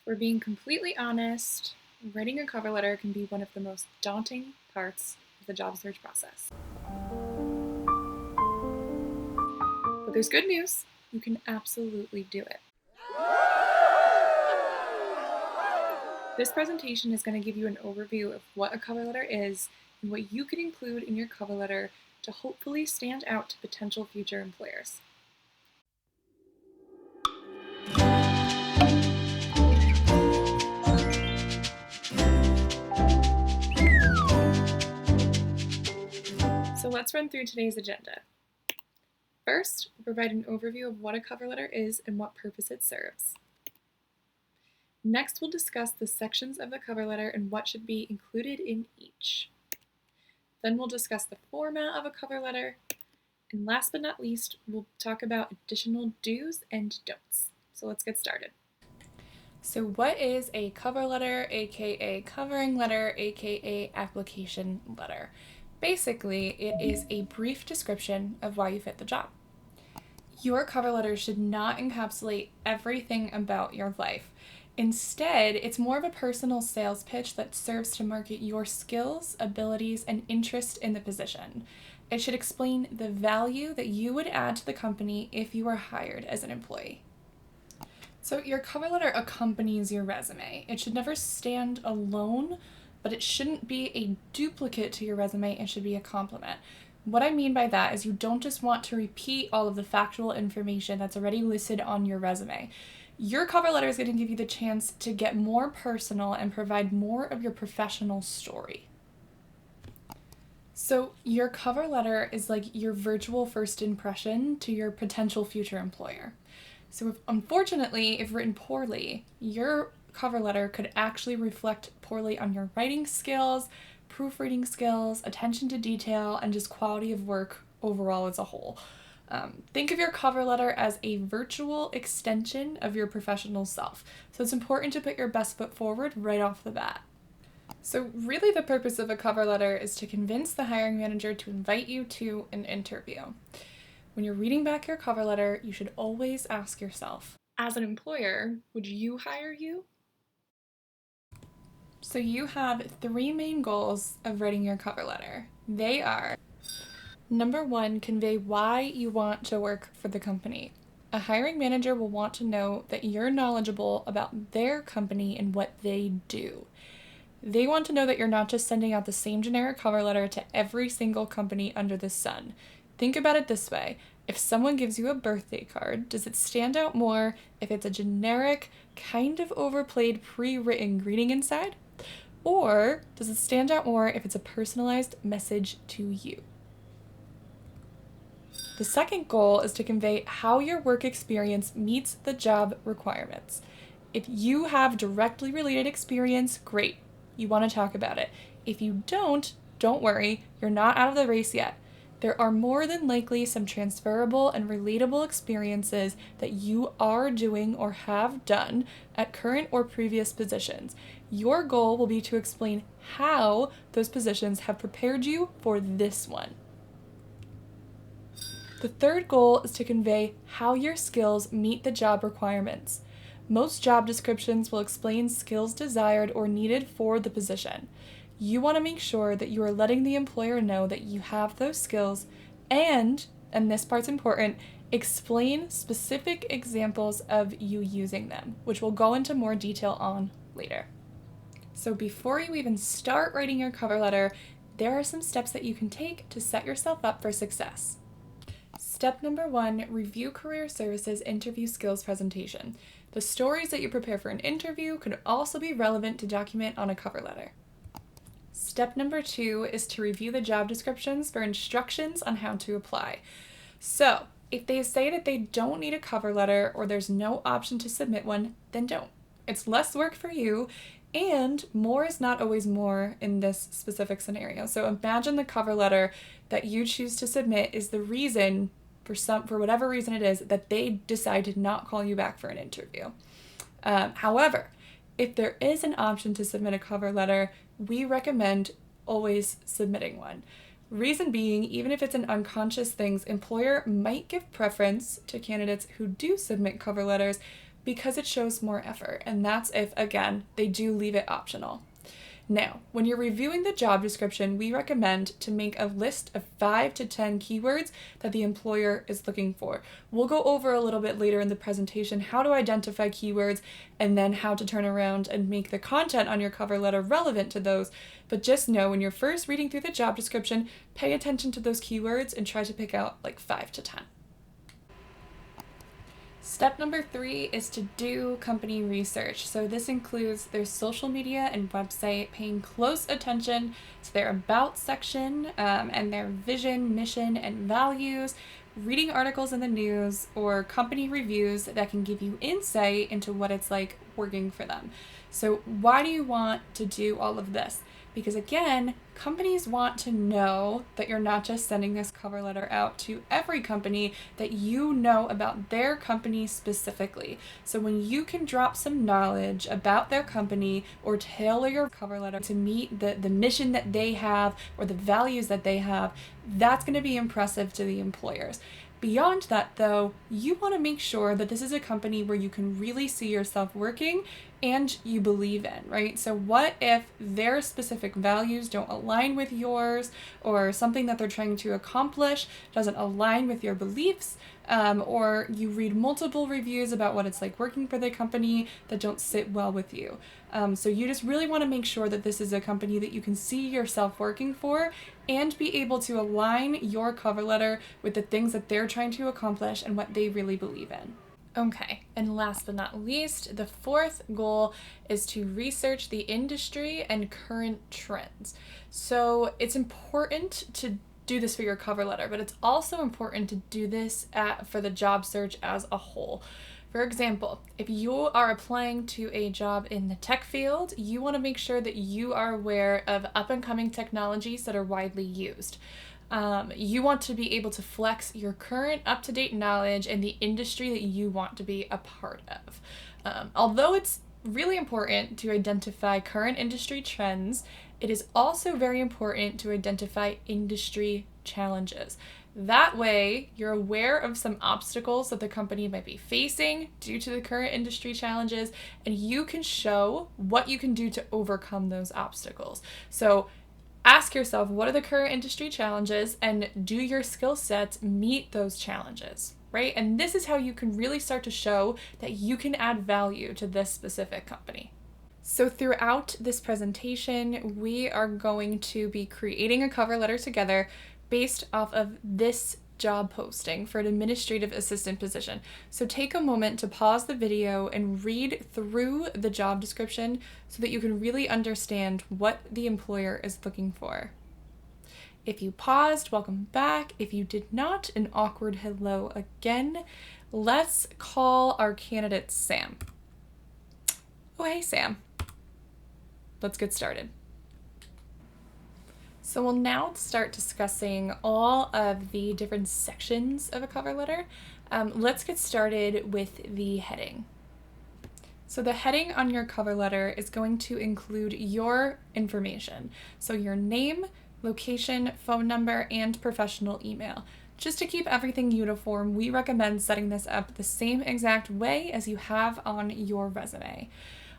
We're being completely honest. Writing a cover letter can be one of the most daunting parts of the job search process. But there's good news. You can absolutely do it. This presentation is going to give you an overview of what a cover letter is and what you can include in your cover letter to hopefully stand out to potential future employers. So let's run through today's agenda. First, we'll provide an overview of what a cover letter is and what purpose it serves. Next, we'll discuss the sections of the cover letter and what should be included in each. Then we'll discuss the format of a cover letter. And last but not least, we'll talk about additional do's and don'ts. So let's get started. So what is a cover letter, aka covering letter, aka application letter? Basically, it is a brief description of why you fit the job. Your cover letter should not encapsulate everything about your life. Instead, it's more of a personal sales pitch that serves to market your skills, abilities, and interest in the position. It should explain the value that you would add to the company if you were hired as an employee. So your cover letter accompanies your resume. It should never stand alone, but it shouldn't be a duplicate to your resume. It should be a complement. What I mean by that is you don't just want to repeat all of the factual information that's already listed on your resume. Your cover letter is going to give you the chance to get more personal and provide more of your professional story. So your cover letter is like your virtual first impression to your potential future employer. So unfortunately, if written poorly, your cover letter could actually reflect poorly on your writing skills, proofreading skills, attention to detail, and just quality of work overall as a whole. Think of your cover letter as a virtual extension of your professional self. So it's important to put your best foot forward right off the bat. So really the purpose of a cover letter is to convince the hiring manager to invite you to an interview. When you're reading back your cover letter, you should always ask yourself, as an employer, would you hire you? So you have 3 main goals of writing your cover letter. They are: number 1, convey why you want to work for the company. A hiring manager will want to know that you're knowledgeable about their company and what they do. They want to know that you're not just sending out the same generic cover letter to every single company under the sun. Think about it this way. If someone gives you a birthday card, does it stand out more if it's a generic, kind of overplayed, pre-written greeting inside? Or does it stand out more if it's a personalized message to you? The second goal is to convey how your work experience meets the job requirements. If you have directly related experience, great. You want to talk about it. If you don't worry, you're not out of the race yet. There are more than likely some transferable and relatable experiences that you are doing or have done at current or previous positions. Your goal will be to explain how those positions have prepared you for this one. The third goal is to convey how your skills meet the job requirements. Most job descriptions will explain skills desired or needed for the position. You want to make sure that you are letting the employer know that you have those skills and this part's important, explain specific examples of you using them, which we'll go into more detail on later. So before you even start writing your cover letter, there are some steps that you can take to set yourself up for success. Step number 1, review career services interview skills presentation. The stories that you prepare for an interview could also be relevant to document on a cover letter. Step number 2 is to review the job descriptions for instructions on how to apply. So, if they say that they don't need a cover letter or there's no option to submit one, then don't. It's less work for you, and more is not always more in this specific scenario. So imagine the cover letter that you choose to submit is the reason, for whatever reason it is, that they decide to not call you back for an interview. However, if there is an option to submit a cover letter, we recommend always submitting one. Reason being, even if it's an unconscious thing, employer might give preference to candidates who do submit cover letters because it shows more effort, and that's if, again, they do leave it optional. Now, when you're reviewing the job description, we recommend to make a list of 5 to 10 keywords that the employer is looking for. We'll go over a little bit later in the presentation how to identify keywords and then how to turn around and make the content on your cover letter relevant to those. But just know when you're first reading through the job description, pay attention to those keywords and try to pick out like 5 to 10. Step number 3 is to do company research. So this includes their social media and website, paying close attention to their about section and their vision, mission, and values, reading articles in the news or company reviews that can give you insight into what it's like working for them. So why do you want to do all of this? Because again, companies want to know that you're not just sending this cover letter out to every company, that you know about their company specifically. So when you can drop some knowledge about their company or tailor your cover letter to meet the mission that they have or the values that they have, that's going to be impressive to the employers. Beyond that, though, you want to make sure that this is a company where you can really see yourself working and you believe in, right? So what if their specific values don't align with yours, or something that they're trying to accomplish doesn't align with your beliefs, or you read multiple reviews about what it's like working for the company that don't sit well with you. So you just really want to make sure that this is a company that you can see yourself working for and be able to align your cover letter with the things that they're trying to accomplish and what they really believe in. Okay, and last but not least, the 4th goal is to research the industry and current trends. So it's important to do this for your cover letter, but it's also important to do this for the job search as a whole. For example, if you are applying to a job in the tech field, you want to make sure that you are aware of up-and-coming technologies that are widely used. You want to be able to flex your current up-to-date knowledge in the industry that you want to be a part of. Although it's really important to identify current industry trends, it is also very important to identify industry challenges. That way, you're aware of some obstacles that the company might be facing due to the current industry challenges, and you can show what you can do to overcome those obstacles. So ask yourself, what are the current industry challenges, and do your skill sets meet those challenges, right? And this is how you can really start to show that you can add value to this specific company. So throughout this presentation, we are going to be creating a cover letter together based off of this job posting for an administrative assistant position. So take a moment to pause the video and read through the job description so that you can really understand what the employer is looking for. If you paused, welcome back. If you did not, an awkward hello again. Let's call our candidate Sam. Oh, hey, Sam. Let's get started. So we'll now start discussing all of the different sections of a cover letter. Let's get started with the heading. So the heading on your cover letter is going to include your information. So your name, location, phone number, and professional email. Just to keep everything uniform, we recommend setting this up the same exact way as you have on your resume.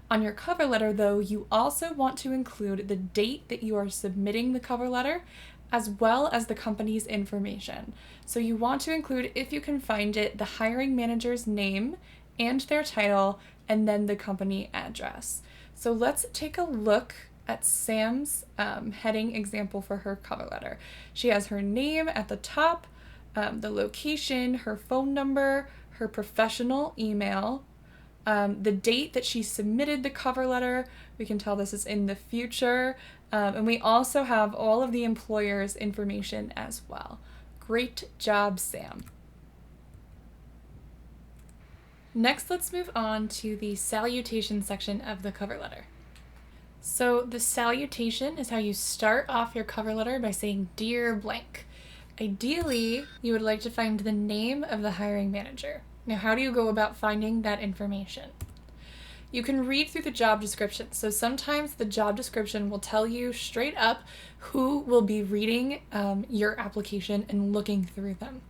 On your cover letter, though, you also want to include the date that you are submitting the cover letter, as well as the company's information. So you want to include, if you can find it, the hiring manager's name and their title, and then the company address. So let's take a look at Sam's heading example for her cover letter. She has her name at the top, the location, her phone number, her professional email, the date that she submitted the cover letter. We can tell this is in the future. And we also have all of the employer's information as well. Great job, Sam. Next, let's move on to the salutation section of the cover letter. So the salutation is how you start off your cover letter by saying, "Dear blank." Ideally, you would like to find the name of the hiring manager. Now, how do you go about finding that information? You can read through the job description. So sometimes the job description will tell you straight up who will be reading your application and looking through them.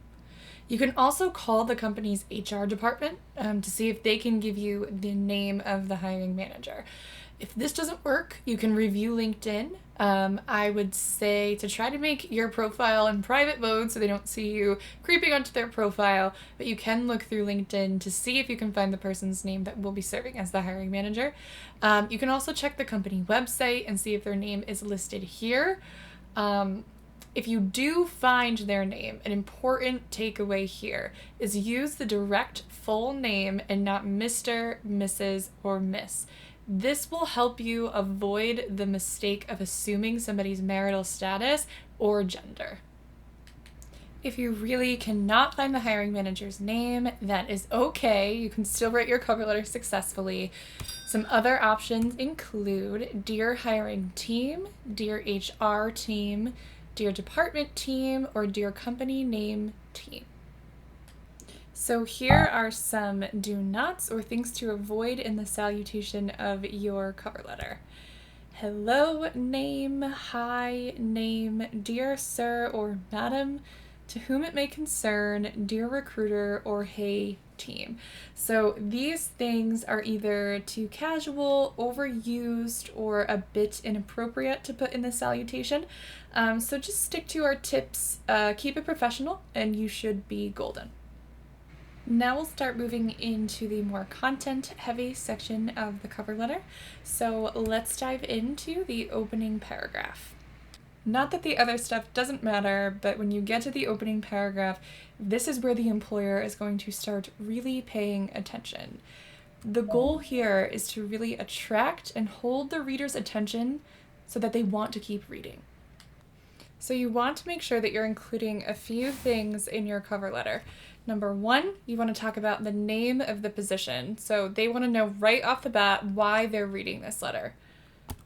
You can also call the company's HR department to see if they can give you the name of the hiring manager. If this doesn't work, you can review LinkedIn. I would say to try to make your profile in private mode so they don't see you creeping onto their profile, but you can look through LinkedIn to see if you can find the person's name that will be serving as the hiring manager. You can also check the company website and see if their name is listed here. If you do find their name, an important takeaway here is use the direct full name and not Mr., Mrs., or Miss. This will help you avoid the mistake of assuming somebody's marital status or gender. If you really cannot find the hiring manager's name, that is okay. You can still write your cover letter successfully. Some other options include Dear Hiring Team, Dear HR Team, Dear Department Team, or Dear Company Name Team. So here are some do nots or things to avoid in the salutation of your cover letter. Hello, name, hi, name, dear sir or madam, to whom it may concern, dear recruiter, or hey, team. So these things are either too casual, overused, or a bit inappropriate to put in the salutation. So just stick to our tips, keep it professional, and you should be golden. Now we'll start moving into the more content-heavy section of the cover letter. So let's dive into the opening paragraph. Not that the other stuff doesn't matter, but when you get to the opening paragraph, this is where the employer is going to start really paying attention. The goal here is to really attract and hold the reader's attention so that they want to keep reading. So you want to make sure that you're including a few things in your cover letter. Number one, you want to talk about the name of the position. So they want to know right off the bat why they're reading this letter.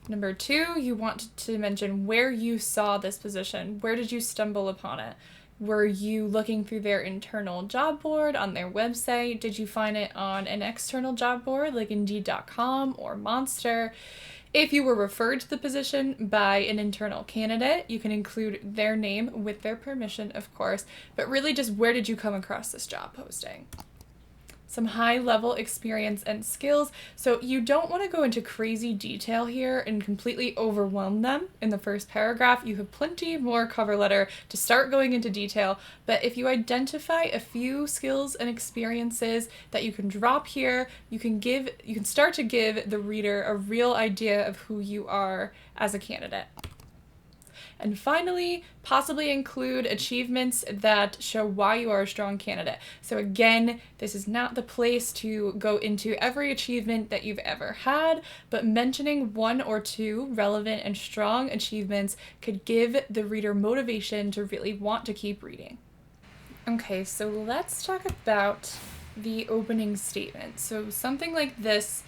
Number two, you want to mention where you saw this position. Where did you stumble upon it? Were you looking through their internal job board on their website? Did you find it on an external job board like Indeed.com or Monster? If you were referred to the position by an internal candidate, you can include their name with their permission, of course, but really just where did you come across this job posting? Some high-level experience and skills. So you don't want to go into crazy detail here and completely overwhelm them in the first paragraph. You have plenty more cover letter to start going into detail, but if you identify a few skills and experiences that you can drop here, you can start to give the reader a real idea of who you are as a candidate. And finally, possibly include achievements that show why you are a strong candidate. So again, this is not the place to go into every achievement that you've ever had, but mentioning one or two relevant and strong achievements could give the reader motivation to really want to keep reading. Okay, so let's talk about the opening statement. So something like this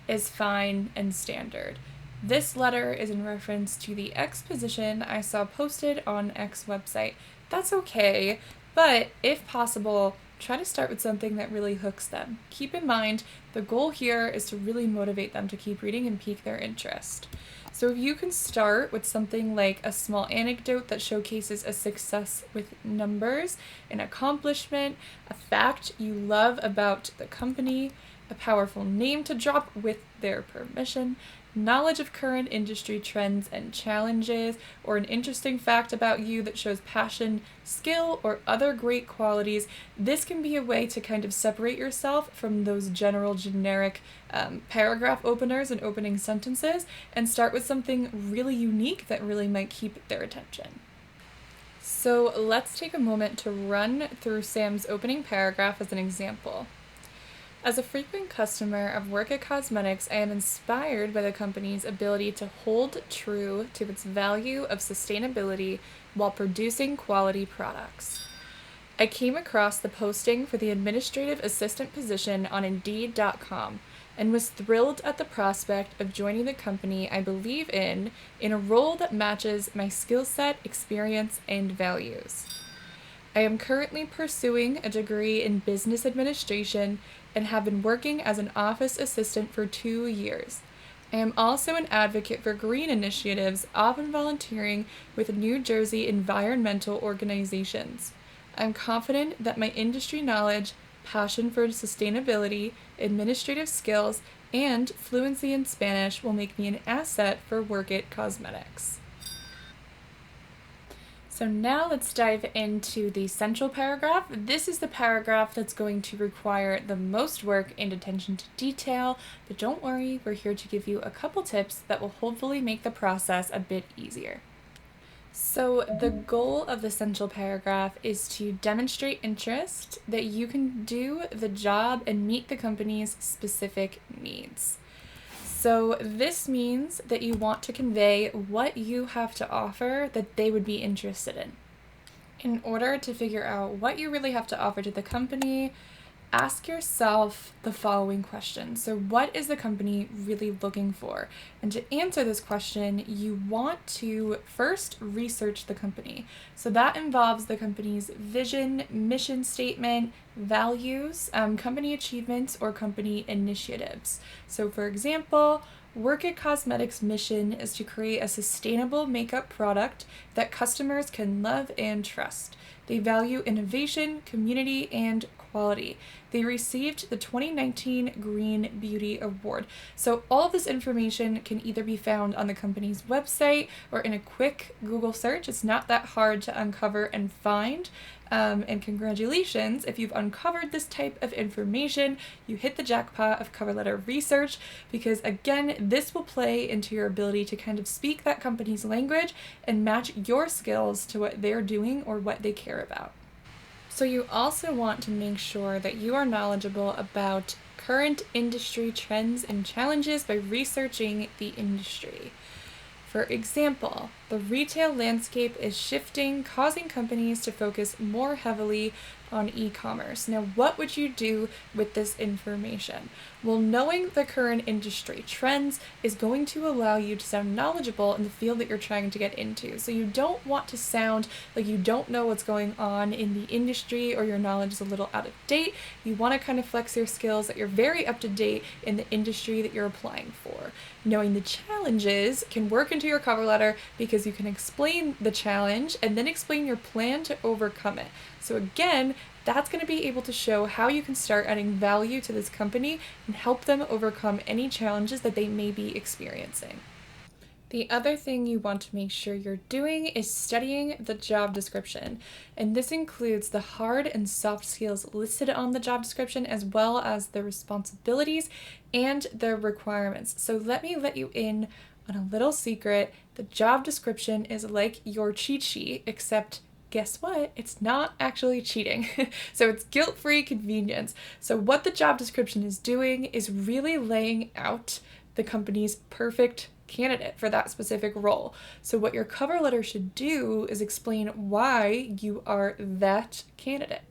is fine and standard. This letter is in reference to the X position I saw posted on X website. That's okay, but if possible, try to start with something that really hooks them. Keep in mind, the goal here is to really motivate them to keep reading and pique their interest. So if you can start with something like a small anecdote that showcases a success with numbers, an accomplishment, a fact you love about the company, a powerful name to drop with their permission, knowledge of current industry trends and challenges, or an interesting fact about you that shows passion, skill, or other great qualities, this can be a way to kind of separate yourself from those generic paragraph openers and opening sentences and start with something really unique that really might keep their attention. So let's take a moment to run through Sam's opening paragraph as an example. As a frequent customer of Worka Cosmetics, I am inspired by the company's ability to hold true to its value of sustainability while producing quality products. I came across the posting for the administrative assistant position on Indeed.com and was thrilled at the prospect of joining the company I believe in a role that matches my skill set, experience, and values. I am currently pursuing a degree in business administration and have been working as an office assistant for 2 years. I am also an advocate for green initiatives, often volunteering with New Jersey environmental organizations. I'm confident that my industry knowledge, passion for sustainability, administrative skills, and fluency in Spanish will make me an asset for Work It Cosmetics. So now let's dive into the central paragraph. This is the paragraph that's going to require the most work and attention to detail, but don't worry, we're here to give you a couple tips that will hopefully make the process a bit easier. So the goal of the central paragraph is to demonstrate interest that you can do the job and meet the company's specific needs. So this means that you want to convey what you have to offer that they would be interested in. In order to figure out what you really have to offer to the company, ask yourself the following question. So what is the company really looking for? And to answer this question, you want to first research the company. So that involves the company's vision, mission statement, values, company achievements, or company initiatives. So for example, Work It Cosmetics' mission is to create a sustainable makeup product that customers can love and trust. They value innovation, community, and quality. They received the 2019 Green Beauty Award. So all of this information can either be found on the company's website or in a quick Google search. It's not that hard to uncover and find. And congratulations, if you've uncovered this type of information, you hit the jackpot of cover letter research, because again, this will play into your ability to kind of speak that company's language and match your skills to what they're doing or what they care about. So you also want to make sure that you are knowledgeable about current industry trends and challenges by researching the industry. For example, the retail landscape is shifting, causing companies to focus more heavily on e-commerce. Now, what would you do with this information? Well, knowing the current industry trends is going to allow you to sound knowledgeable in the field that you're trying to get into. So you don't want to sound like you don't know what's going on in the industry or your knowledge is a little out of date. You want to kind of flex your skills that you're very up to date in the industry that you're applying for. Knowing the challenges can work into your cover letter because you can explain the challenge and then explain your plan to overcome it. So again, that's going to be able to show how you can start adding value to this company and help them overcome any challenges that they may be experiencing. The other thing you want to make sure you're doing is studying the job description. And this includes the hard and soft skills listed on the job description, as well as the responsibilities and the requirements. So let me let you in on a little secret. The job description is like your cheat sheet, except guess what? It's not actually cheating. So it's guilt-free convenience. So what the job description is doing is really laying out the company's perfect candidate for that specific role. So what your cover letter should do is explain why you are that candidate.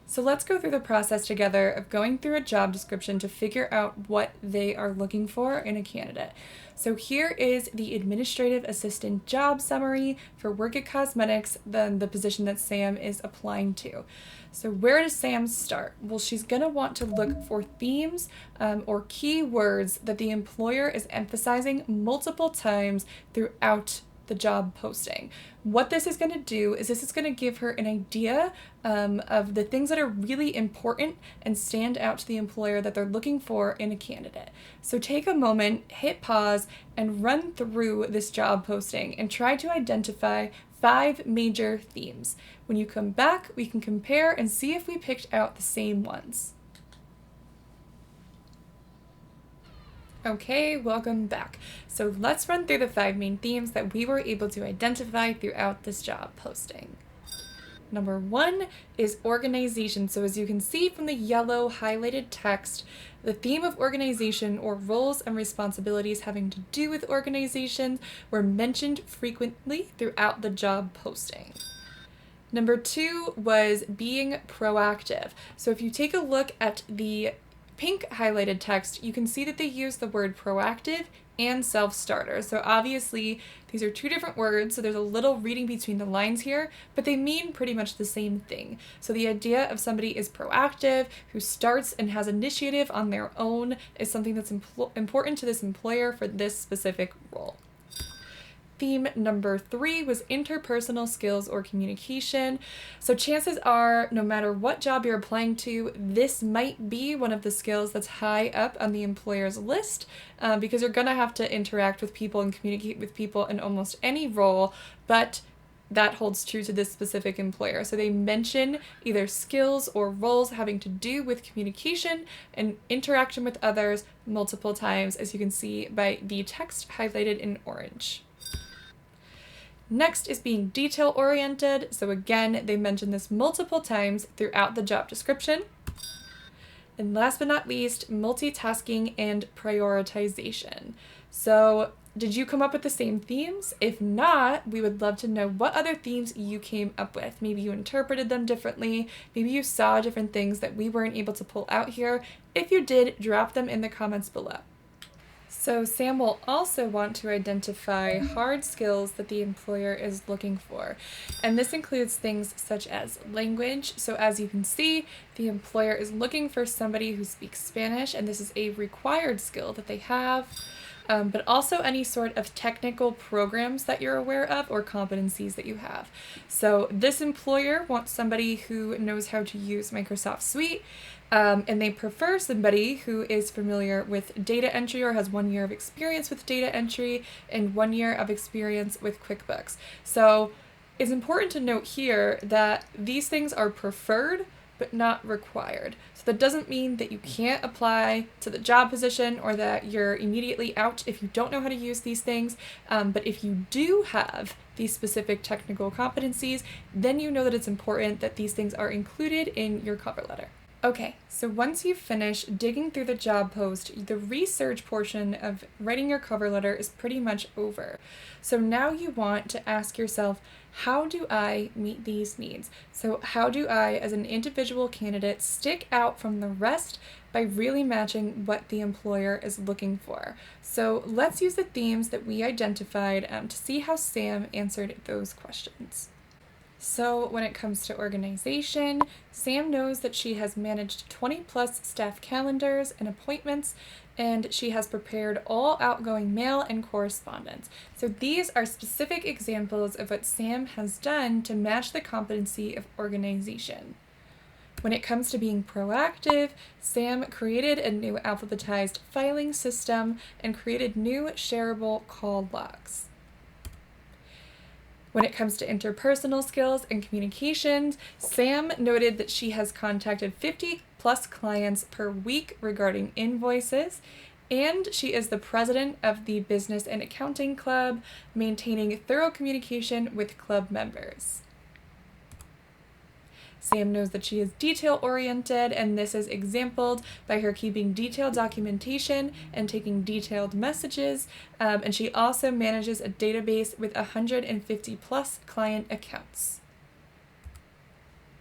So let's go through the process together of going through a job description to figure out what they are looking for in a candidate. So here is the administrative assistant job summary for Work It Cosmetics, then the position that Sam is applying to. So where does Sam start? Well, she's going to want to look for themes or keywords that the employer is emphasizing multiple times throughout the job posting. What this is going to do is this is going to give her an idea of the things that are really important and stand out to the employer that they're looking for in a candidate. So take a moment, hit pause, and run through this job posting and try to identify 5 major themes. When you come back, we can compare and see if we picked out the same ones. Okay, welcome back. So let's run through the 5 main themes that we were able to identify throughout this job posting. Number 1 is organization. So as you can see from the yellow highlighted text, the theme of organization or roles and responsibilities having to do with organization were mentioned frequently throughout the job posting. Number 2 was being proactive. So if you take a look at the pink highlighted text, you can see that they use the word proactive and self-starter. So obviously these are 2 different words, so there's a little reading between the lines here, but they mean pretty much the same thing. So the idea of somebody is proactive, who starts and has initiative on their own, is something that's important to this employer for this specific role. Theme number 3 was interpersonal skills or communication. So chances are, no matter what job you're applying to, this might be one of the skills that's high up on the employer's list, because you're going to have to interact with people and communicate with people in almost any role, but that holds true to this specific employer. So they mention either skills or roles having to do with communication and interaction with others multiple times, as you can see by the text highlighted in orange. Next is being detail-oriented. So again, they mention this multiple times throughout the job description. And last but not least, multitasking and prioritization. So did you come up with the same themes? If not, we would love to know what other themes you came up with. Maybe you interpreted them differently. Maybe you saw different things that we weren't able to pull out here. If you did, drop them in the comments below. So Sam will also want to identify hard skills that the employer is looking for. And this includes things such as language. So as you can see, the employer is looking for somebody who speaks Spanish, and this is a required skill that they have. But also any sort of technical programs that you're aware of or competencies that you have. So this employer wants somebody who knows how to use Microsoft Suite, and they prefer somebody who is familiar with data entry or has 1 year of experience with data entry and 1 year of experience with QuickBooks. So it's important to note here that these things are preferred but not required. So that doesn't mean that you can't apply to the job position or that you're immediately out if you don't know how to use these things. But if you do have these specific technical competencies, then you know that it's important that these things are included in your cover letter. Okay, so once you finish digging through the job post, the research portion of writing your cover letter is pretty much over. So now you want to ask yourself, how do I meet these needs? So how do I, as an individual candidate, stick out from the rest by really matching what the employer is looking for? So let's use the themes that we identified to see how Sam answered those questions. So when it comes to organization, Sam knows that she has managed 20 plus staff calendars and appointments, and she has prepared all outgoing mail and correspondence. So these are specific examples of what Sam has done to match the competency of organization. When it comes to being proactive, Sam created a new alphabetized filing system and created new shareable call logs. When it comes to interpersonal skills and communications, Sam noted that she has contacted 50 plus clients per week regarding invoices, and she is the president of the Business and Accounting Club, maintaining thorough communication with club members. Sam knows that she is detail-oriented, and this is exampled by her keeping detailed documentation and taking detailed messages, and she also manages a database with 150 plus client accounts.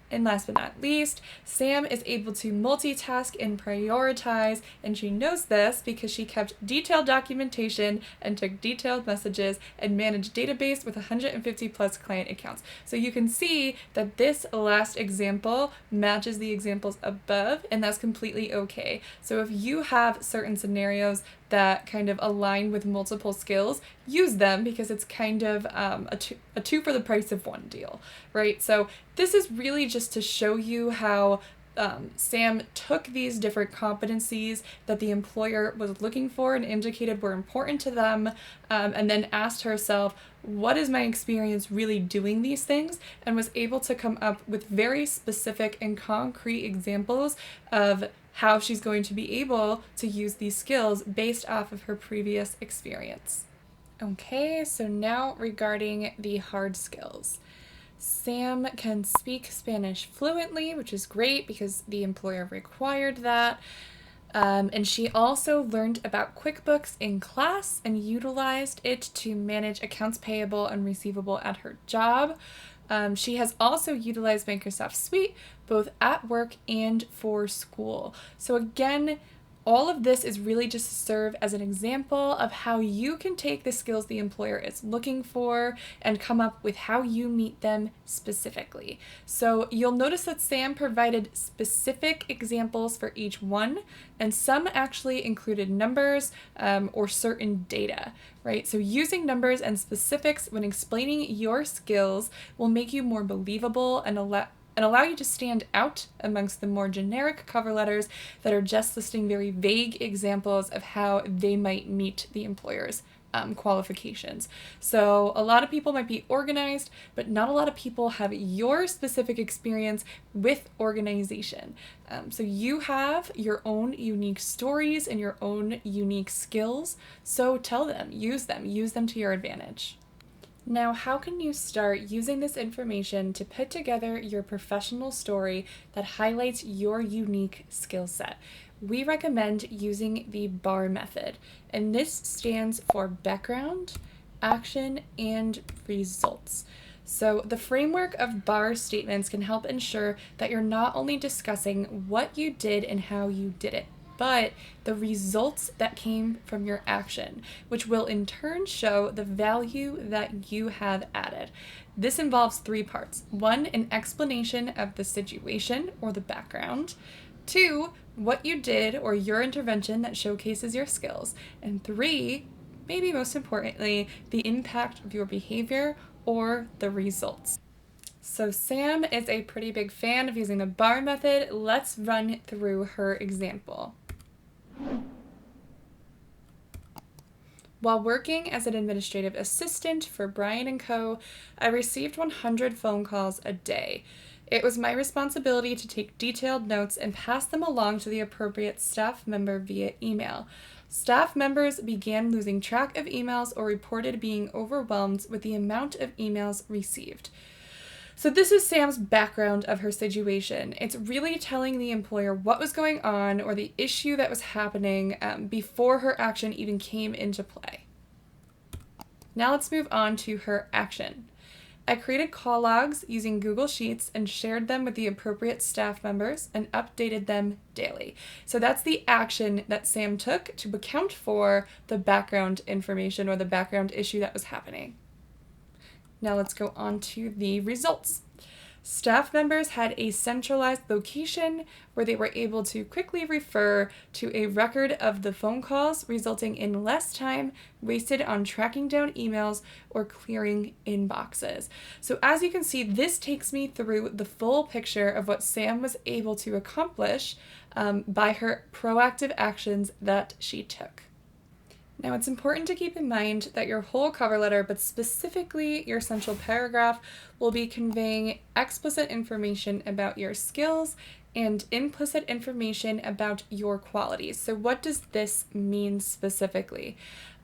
And last but not least, Sam is able to multitask and prioritize, and she knows this because she kept detailed documentation and took detailed messages and managed database with 150 plus client accounts. So you can see that this last example matches the examples above, and that's completely okay. So if you have certain scenarios that kind of align with multiple skills, use them because it's kind of a two for the price of one deal, right? So this is really just to show you how Sam took these different competencies that the employer was looking for and indicated were important to them, and then asked herself, what is my experience really doing these things? And was able to come up with very specific and concrete examples of how she's going to be able to use these skills based off of her previous experience. Okay, so now regarding the hard skills. Sam can speak Spanish fluently, which is great because the employer required that. And she also learned about QuickBooks in class and utilized it to manage accounts payable and receivable at her job. She has also utilized Microsoft Suite both at work and for school. So again, All of this is really just to serve as an example of how you can take the skills the employer is looking for and come up with how you meet them specifically. So you'll notice that Sam provided specific examples for each one, and some actually included numbers or certain data, right? So using numbers and specifics when explaining your skills will make you more believable and allow you to stand out amongst the more generic cover letters that are just listing very vague examples of how they might meet the employer's qualifications. So a lot of people might be organized, but not a lot of people have your specific experience with organization. So you have your own unique stories and your own unique skills. So tell them, use them to your advantage. Now, how can you start using this information to put together your professional story that highlights your unique skill set? We recommend using the BAR method, and this stands for background, action, and results. So the framework of BAR statements can help ensure that you're not only discussing what you did and how you did it, but the results that came from your action, which will in turn show the value that you have added. This involves 3 parts. 1, an explanation of the situation or the background. 2, what you did or your intervention that showcases your skills. And 3, maybe most importantly, the impact of your behavior or the results. So Sam is a pretty big fan of using the BAR method. Let's run through her example. While working as an administrative assistant for Bryan & Co., I received 100 phone calls a day. It was my responsibility to take detailed notes and pass them along to the appropriate staff member via email. Staff members began losing track of emails or reported being overwhelmed with the amount of emails received. So this is Sam's background of her situation. It's really telling the employer what was going on or the issue that was happening before her action even came into play. Now let's move on to her action. I created call logs using Google Sheets and shared them with the appropriate staff members and updated them daily. So that's the action that Sam took to account for the background information or the background issue that was happening. Now let's go on to the results. Staff members had a centralized location where they were able to quickly refer to a record of the phone calls, resulting in less time wasted on tracking down emails or clearing inboxes. So as you can see, this takes me through the full picture of what Sam was able to accomplish by her proactive actions that she took. Now, it's important to keep in mind that your whole cover letter, but specifically your central paragraph, will be conveying explicit information about your skills and implicit information about your qualities. So what does this mean specifically?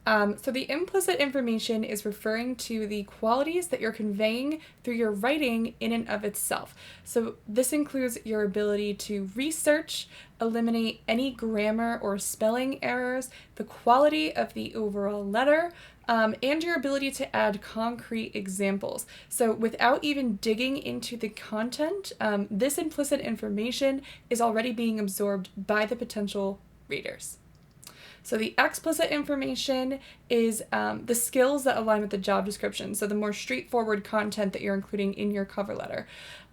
So the implicit information is referring to the qualities that you're conveying through your writing in and of itself. So this includes your ability to research, eliminate any grammar or spelling errors, the quality of the overall letter, and your ability to add concrete examples. So without even digging into the content, this implicit information is already being absorbed by the potential readers. So the explicit information is the skills that align with the job description, so the more straightforward content that you're including in your cover letter.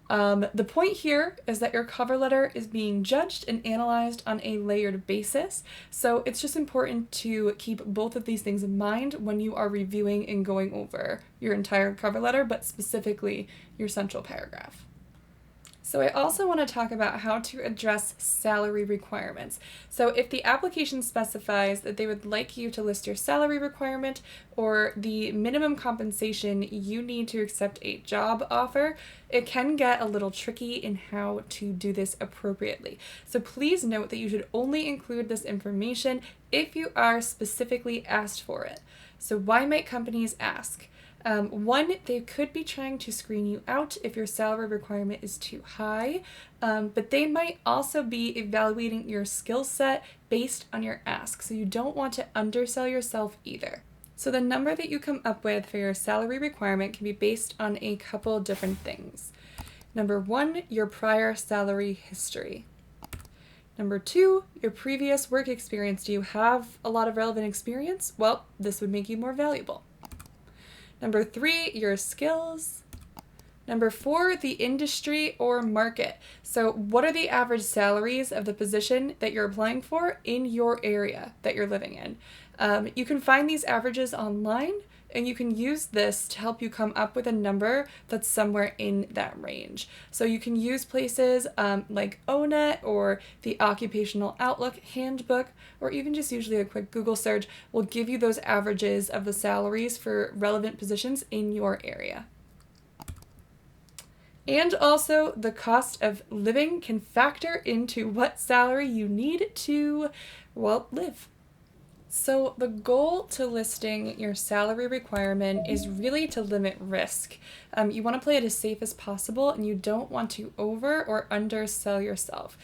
The point here is that your cover letter is being judged and analyzed on a layered basis, so it's just important to keep both of these things in mind when you are reviewing and going over your entire cover letter, but specifically your central paragraph. So I also want to talk about how to address salary requirements. So if the application specifies that they would like you to list your salary requirement or the minimum compensation you need to accept a job offer, it can get a little tricky in how to do this appropriately. So please note that you should only include this information if you are specifically asked for it. So why might companies ask? One, they could be trying to screen you out if your salary requirement is too high, but they might also be evaluating your skill set based on your ask, so you don't want to undersell yourself either. So the number that you come up with for your salary requirement can be based on a couple different things. Number 1, your prior salary history. Number 2, your previous work experience. Do you have a lot of relevant experience? Well, this would make you more valuable. Number 3, your skills. Number 4, the industry or market. So what are the average salaries of the position that you're applying for in your area that you're living in? You can find these averages online, and you can use this to help you come up with a number that's somewhere in that range. So you can use places like ONET or the Occupational Outlook Handbook, or even just usually a quick Google search will give you those averages of the salaries for relevant positions in your area. And also, the cost of living can factor into what salary you need to, well, live. So the goal to listing your salary requirement is really to limit risk. You want to play it as safe as possible, and you don't want to over or undersell yourself.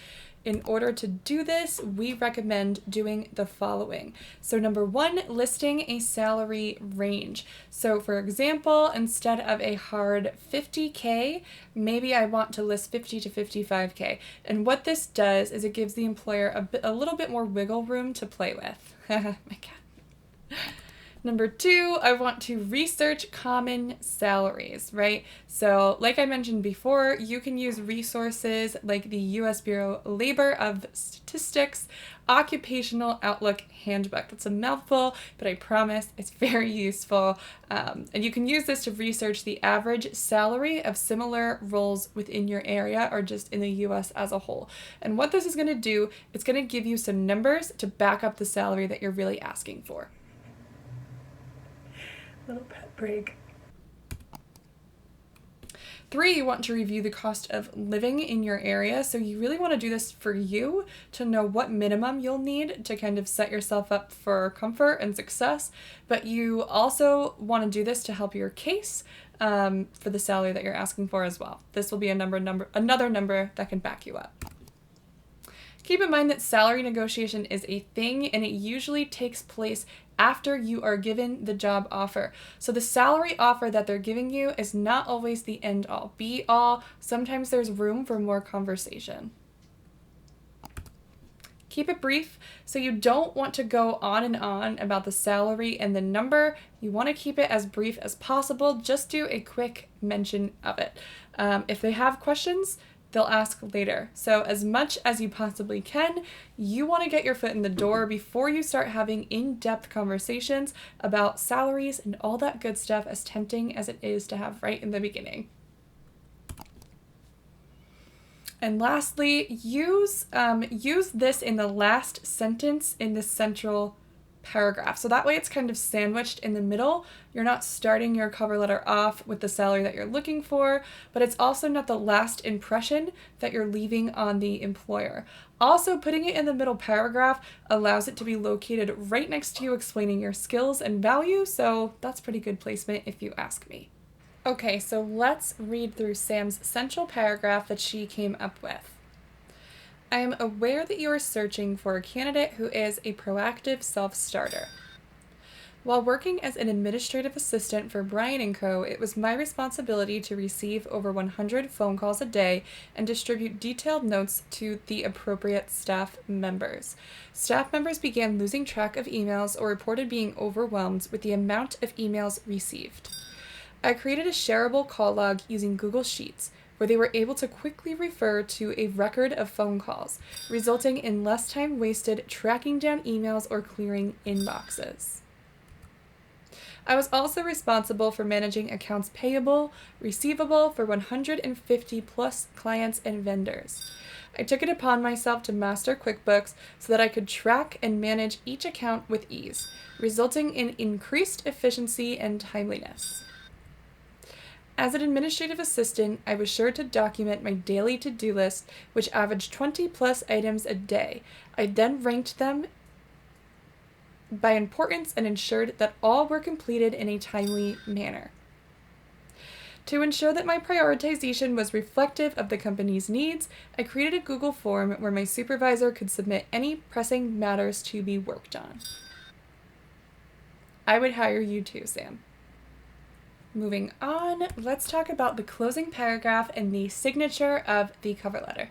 In order to do this, we recommend doing the following. So number 1, listing a salary range. So for example, instead of a hard 50K, maybe I want to list 50 to 55K. And what this does is it gives the employer a little bit more wiggle room to play with. My God. Number 2, I want to research common salaries, right? So like I mentioned before, you can use resources like the U.S. Bureau Labor of Statistics Occupational Outlook Handbook. That's a mouthful, but I promise it's very useful. And you can use this to research the average salary of similar roles within your area or just in the U.S. as a whole. And what this is going to do, it's going to give you some numbers to back up the salary that you're really asking for. Little pet break. 3, you want to review the cost of living in your area. So you really want to do this for you to know what minimum you'll need to kind of set yourself up for comfort and success. But you also want to do this to help your case for the salary that you're asking for as well. This will be another number that can back you up. Keep in mind that salary negotiation is a thing, and it usually takes place after you are given the job offer. So the salary offer that they're giving you is not always the end all be all. Sometimes there's room for more conversation. Keep it brief. So you don't want to go on and on about the salary and the number. You want to keep it as brief as possible. Just do a quick mention of it. If they have questions, they'll ask later. So as much as you possibly can, you want to get your foot in the door before you start having in-depth conversations about salaries and all that good stuff, as tempting as it is to have right in the beginning. And lastly, use this in the last sentence in the central paragraph. So that way it's kind of sandwiched in the middle. You're not starting your cover letter off with the salary that you're looking for, but it's also not the last impression that you're leaving on the employer. Also, putting it in the middle paragraph allows it to be located right next to you explaining your skills and value, so that's pretty good placement if you ask me. Okay, so let's read through Sam's central paragraph that she came up with. I am aware that you are searching for a candidate who is a proactive self-starter. While working as an administrative assistant for Bryan & Co., it was my responsibility to receive over 100 phone calls a day and distribute detailed notes to the appropriate staff members. Staff members began losing track of emails or reported being overwhelmed with the amount of emails received. I created a shareable call log using Google Sheets, where they were able to quickly refer to a record of phone calls, resulting in less time wasted tracking down emails or clearing inboxes. I was also responsible for managing accounts payable, receivable for 150 plus clients and vendors. I took it upon myself to master QuickBooks so that I could track and manage each account with ease, resulting in increased efficiency and timeliness. As an administrative assistant, I was sure to document my daily to-do list, which averaged 20 plus items a day. I then ranked them by importance and ensured that all were completed in a timely manner. To ensure that my prioritization was reflective of the company's needs, I created a Google form where my supervisor could submit any pressing matters to be worked on. I would hire you too, Sam. Moving on, let's talk about the closing paragraph and the signature of the cover letter.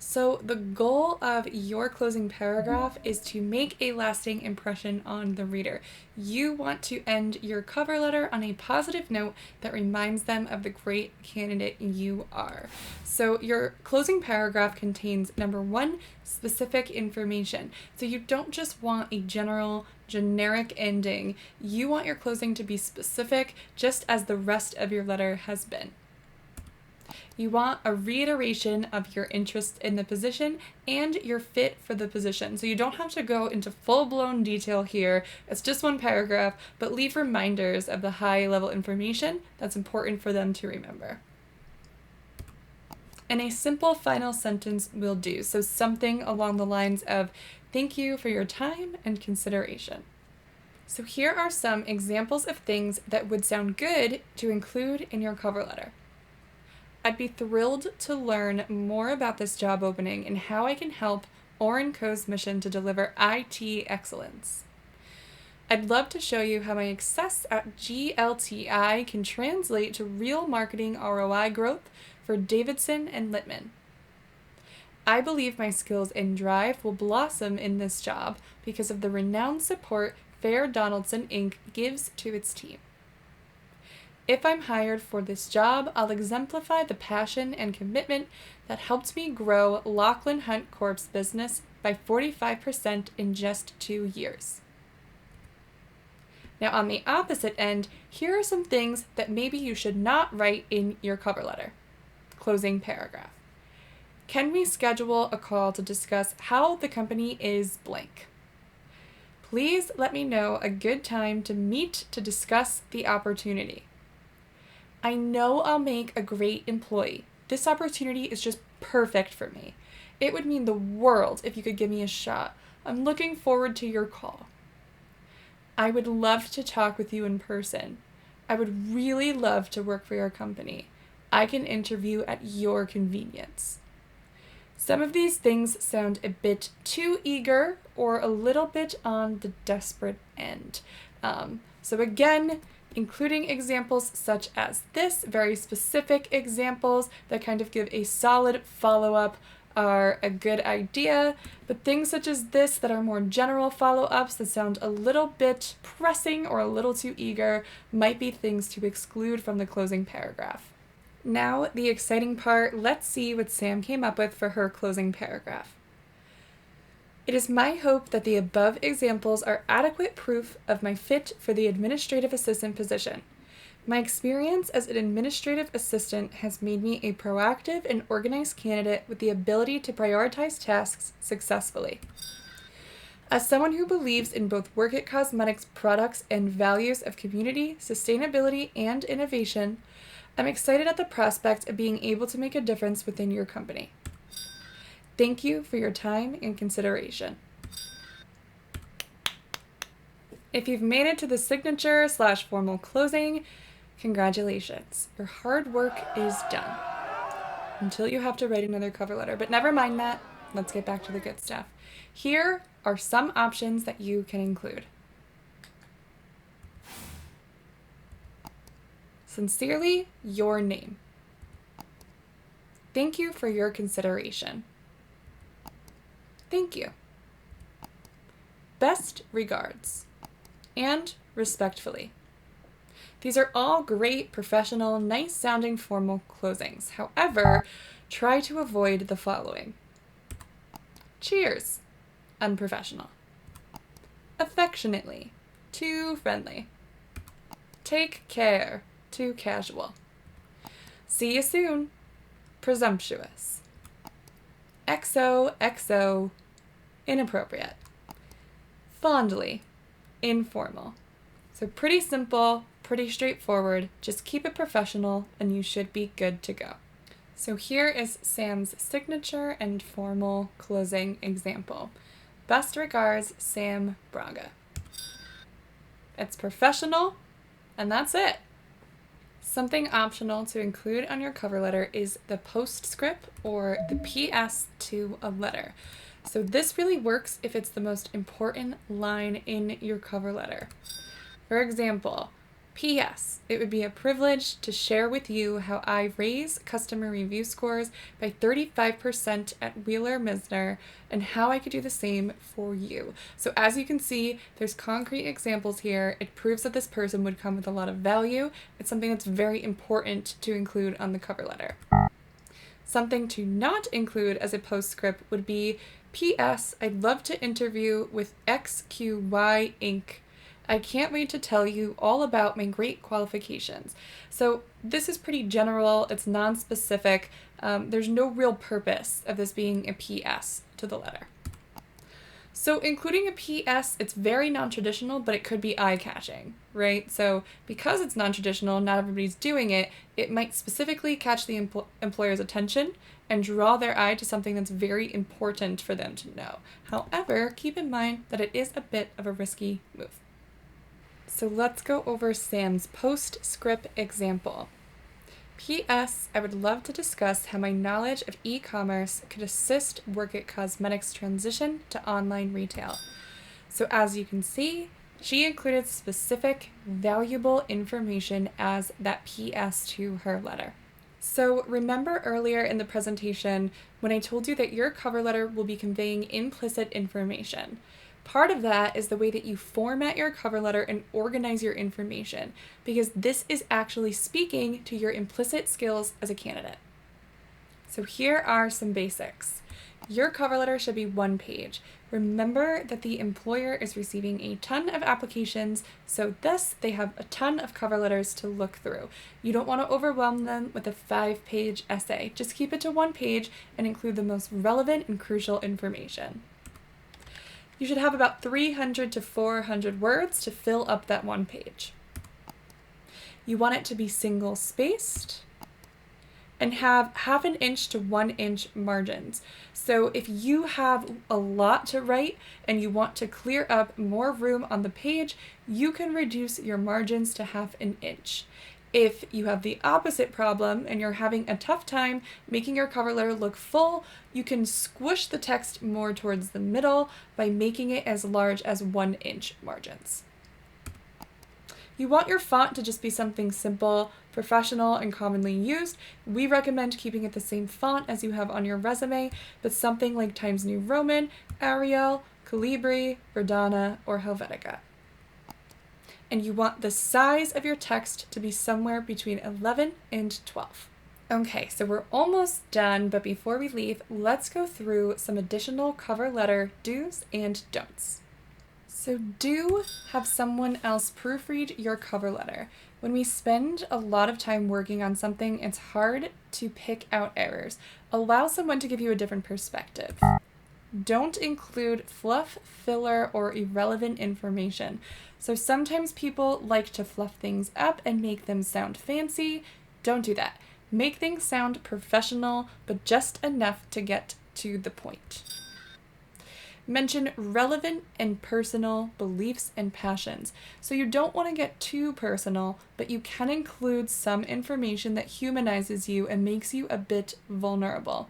So the goal of your closing paragraph is to make a lasting impression on the reader. You want to end your cover letter on a positive note that reminds them of the great candidate you are. So your closing paragraph contains, number one, specific information. So you don't just want a generic ending. You want your closing to be specific, just as the rest of your letter has been. You want a reiteration of your interest in the position and your fit for the position. So you don't have to go into full-blown detail here. It's just one paragraph, but leave reminders of the high-level information that's important for them to remember. And a simple final sentence will do. So something along the lines of, "Thank you for your time and consideration." So here are some examples of things that would sound good to include in your cover letter. I'd be thrilled to learn more about this job opening and how I can help Oren Co.'s mission to deliver IT excellence. I'd love to show you how my success at GLTI can translate to real marketing ROI growth for Davidson and Littman. I believe my skills and drive will blossom in this job because of the renowned support Fair Donaldson Inc. gives to its team. If I'm hired for this job, I'll exemplify the passion and commitment that helped me grow Lachlan Hunt Corp's business by 45% in just 2 years. Now, on the opposite end, here are some things that maybe you should not write in your cover letter. Closing paragraph. Can we schedule a call to discuss how the company is blank? Please let me know a good time to meet to discuss the opportunity. I know I'll make a great employee. This opportunity is just perfect for me. It would mean the world if you could give me a shot. I'm looking forward to your call. I would love to talk with you in person. I would really love to work for your company. I can interview at your convenience. Some of these things sound a bit too eager or a little bit on the desperate end. So again, including examples such as this, very specific examples that kind of give a solid follow-up are a good idea, but things such as this that are more general follow-ups that sound a little bit pressing or a little too eager might be things to exclude from the closing paragraph. Now, the exciting part, let's see what Sam came up with for her closing paragraph. It is my hope that the above examples are adequate proof of my fit for the administrative assistant position. My experience as an administrative assistant has made me a proactive and organized candidate with the ability to prioritize tasks successfully. As someone who believes in both Work It Cosmetics products and values of community, sustainability, and innovation, I'm excited at the prospect of being able to make a difference within your company. Thank you for your time and consideration. If you've made it to the signature/formal closing, congratulations. Your hard work is done. Until you have to write another cover letter. But never mind that. Let's get back to the good stuff. Here are some options that you can include. Sincerely, your name. Thank you for your consideration. Thank you. Best regards. And respectfully. These are all great, professional, nice-sounding formal closings. However, try to avoid the following. Cheers. Unprofessional. Affectionately. Too friendly. Take care. Too casual. See you soon. Presumptuous. XOXO. Inappropriate. Fondly. Informal. So pretty simple, pretty straightforward. Just keep it professional and you should be good to go. So here is Sam's signature and formal closing example. Best regards, Sam Braga. It's professional, and that's it. Something optional to include on your cover letter is the postscript or the PS to a letter. So this really works if it's the most important line in your cover letter. For example, P.S. It would be a privilege to share with you how I raise customer review scores by 35% at Wheeler Misner and how I could do the same for you. So as you can see, there's concrete examples here. It proves that this person would come with a lot of value. It's something that's very important to include on the cover letter. Something to not include as a postscript would be, P.S. I'd love to interview with XQY Inc. I can't wait to tell you all about my great qualifications. So this is pretty general, it's non-specific. There's no real purpose of this being a P.S. to the letter. So including a P.S., it's very non-traditional, but it could be eye-catching, right? So because it's non-traditional, not everybody's doing it, it might specifically catch the employer's attention and draw their eye to something that's very important for them to know. However, keep in mind that it is a bit of a risky move. So let's go over Sam's postscript example. P.S. I would love to discuss how my knowledge of e-commerce could assist Work It Cosmetics' transition to online retail. So as you can see, she included specific, valuable information as that P.S. to her letter. So remember earlier in the presentation when I told you that your cover letter will be conveying implicit information. Part of that is the way that you format your cover letter and organize your information, because this is actually speaking to your implicit skills as a candidate. So here are some basics. Your cover letter should be one page. Remember that the employer is receiving a ton of applications, so thus they have a ton of cover letters to look through. You don't want to overwhelm them with a 5-page essay. Just keep it to one page and include the most relevant and crucial information. You should have about 300 to 400 words to fill up that one page. You want it to be single-spaced and have 1/2 inch to 1 inch margins. So if you have a lot to write and you want to clear up more room on the page, you can reduce your margins to 1/2 inch. If you have the opposite problem and you're having a tough time making your cover letter look full, you can squish the text more towards the middle by making it as large as 1 inch margins. You want your font to just be something simple, professional, and commonly used. We recommend keeping it the same font as you have on your resume, but something like Times New Roman, Arial, Calibri, Verdana, or Helvetica. And you want the size of your text to be somewhere between 11 and 12. Okay, so we're almost done, but before we leave, let's go through some additional cover letter do's and don'ts. So do have someone else proofread your cover letter. When we spend a lot of time working on something, it's hard to pick out errors. Allow someone to give you a different perspective. Don't include fluff, filler, or irrelevant information. So sometimes people like to fluff things up and make them sound fancy. Don't do that. Make things sound professional, but just enough to get to the point. Mention relevant and personal beliefs and passions. So you don't want to get too personal, but you can include some information that humanizes you and makes you a bit vulnerable.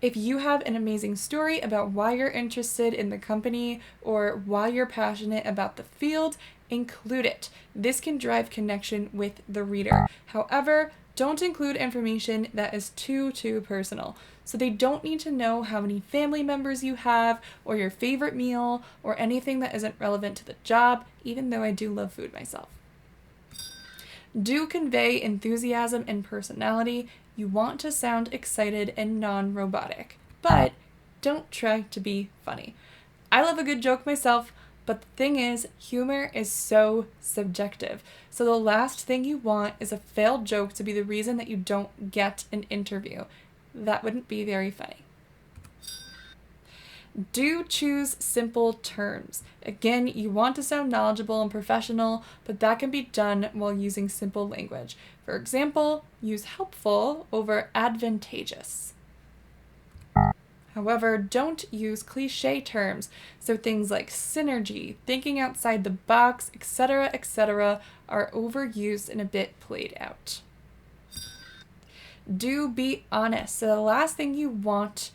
If you have an amazing story about why you're interested in the company or why you're passionate about the field, include it. This can drive connection with the reader. However, don't include information that is too personal. So they don't need to know how many family members you have or your favorite meal or anything that isn't relevant to the job, even though I do love food myself. Do convey enthusiasm and personality. You want to sound excited and non-robotic, but don't try to be funny. I love a good joke myself, but the thing is, humor is so subjective. So the last thing you want is a failed joke to be the reason that you don't get an interview. That wouldn't be very funny. Do choose simple terms. Again, you want to sound knowledgeable and professional, but that can be done while using simple language. For example, use helpful over advantageous. However, don't use cliche terms. So things like synergy, thinking outside the box, etc., are overused and a bit played out. Do be honest. So the last thing you want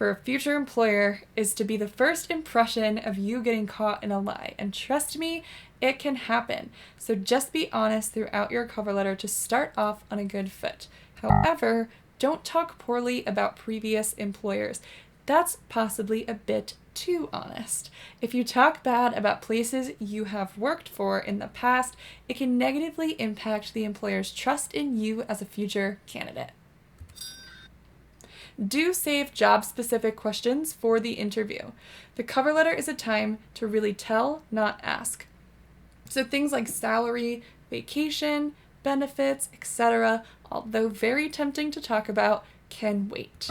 for a future employer is to be the first impression of you getting caught in a lie. And trust me, it can happen. So just be honest throughout your cover letter to start off on a good foot. However, don't talk poorly about previous employers. That's possibly a bit too honest. If you talk bad about places you have worked for in the past, it can negatively impact the employer's trust in you as a future candidate. Do save job-specific questions for the interview. The cover letter is a time to really tell, not ask. So things like salary, vacation, benefits, etc., although very tempting to talk about, can wait.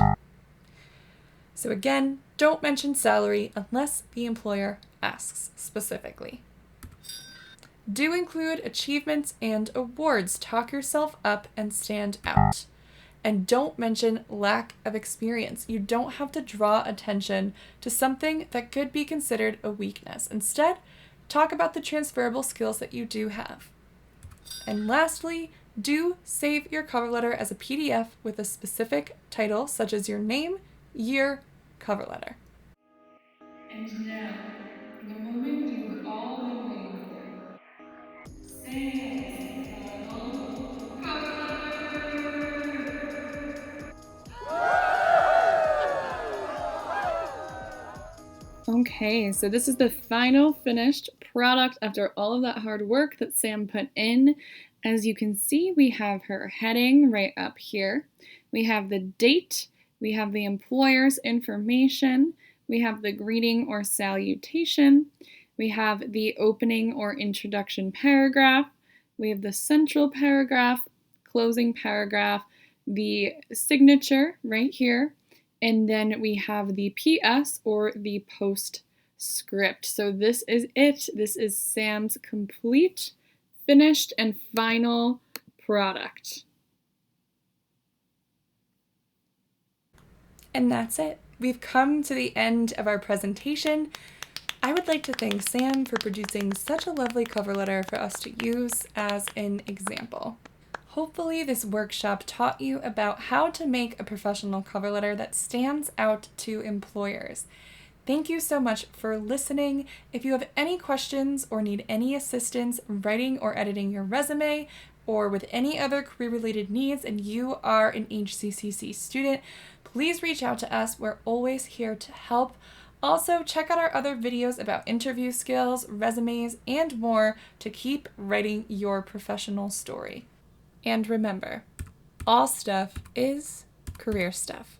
So again, don't mention salary unless the employer asks specifically. Do include achievements and awards. Talk yourself up and stand out. And don't mention lack of experience. You don't have to draw attention to something that could be considered a weakness. Instead, talk about the transferable skills that you do have. And lastly, do save your cover letter as a PDF with a specific title, such as your name, year, cover letter. And now, the moment you've all been waiting for. Sam's final cover letter! Okay, so this is the final finished product after all of that hard work that Sam put in. As you can see, we have her heading right up here. We have the date, we have the employer's information, we have the greeting or salutation, we have the opening or introduction paragraph, we have the central paragraph, closing paragraph, the signature right here, and then we have the PS or the postscript. So this is it. This is Sam's complete, finished, and final product. And that's it. We've come to the end of our presentation. I would like to thank Sam for producing such a lovely cover letter for us to use as an example. Hopefully this workshop taught you about how to make a professional cover letter that stands out to employers. Thank you so much for listening. If you have any questions or need any assistance writing or editing your resume, or with any other career-related needs and you are an HCCC student, please reach out to us. We're always here to help. Also, check out our other videos about interview skills, resumes, and more to keep writing your professional story. And remember, all stuff is career stuff.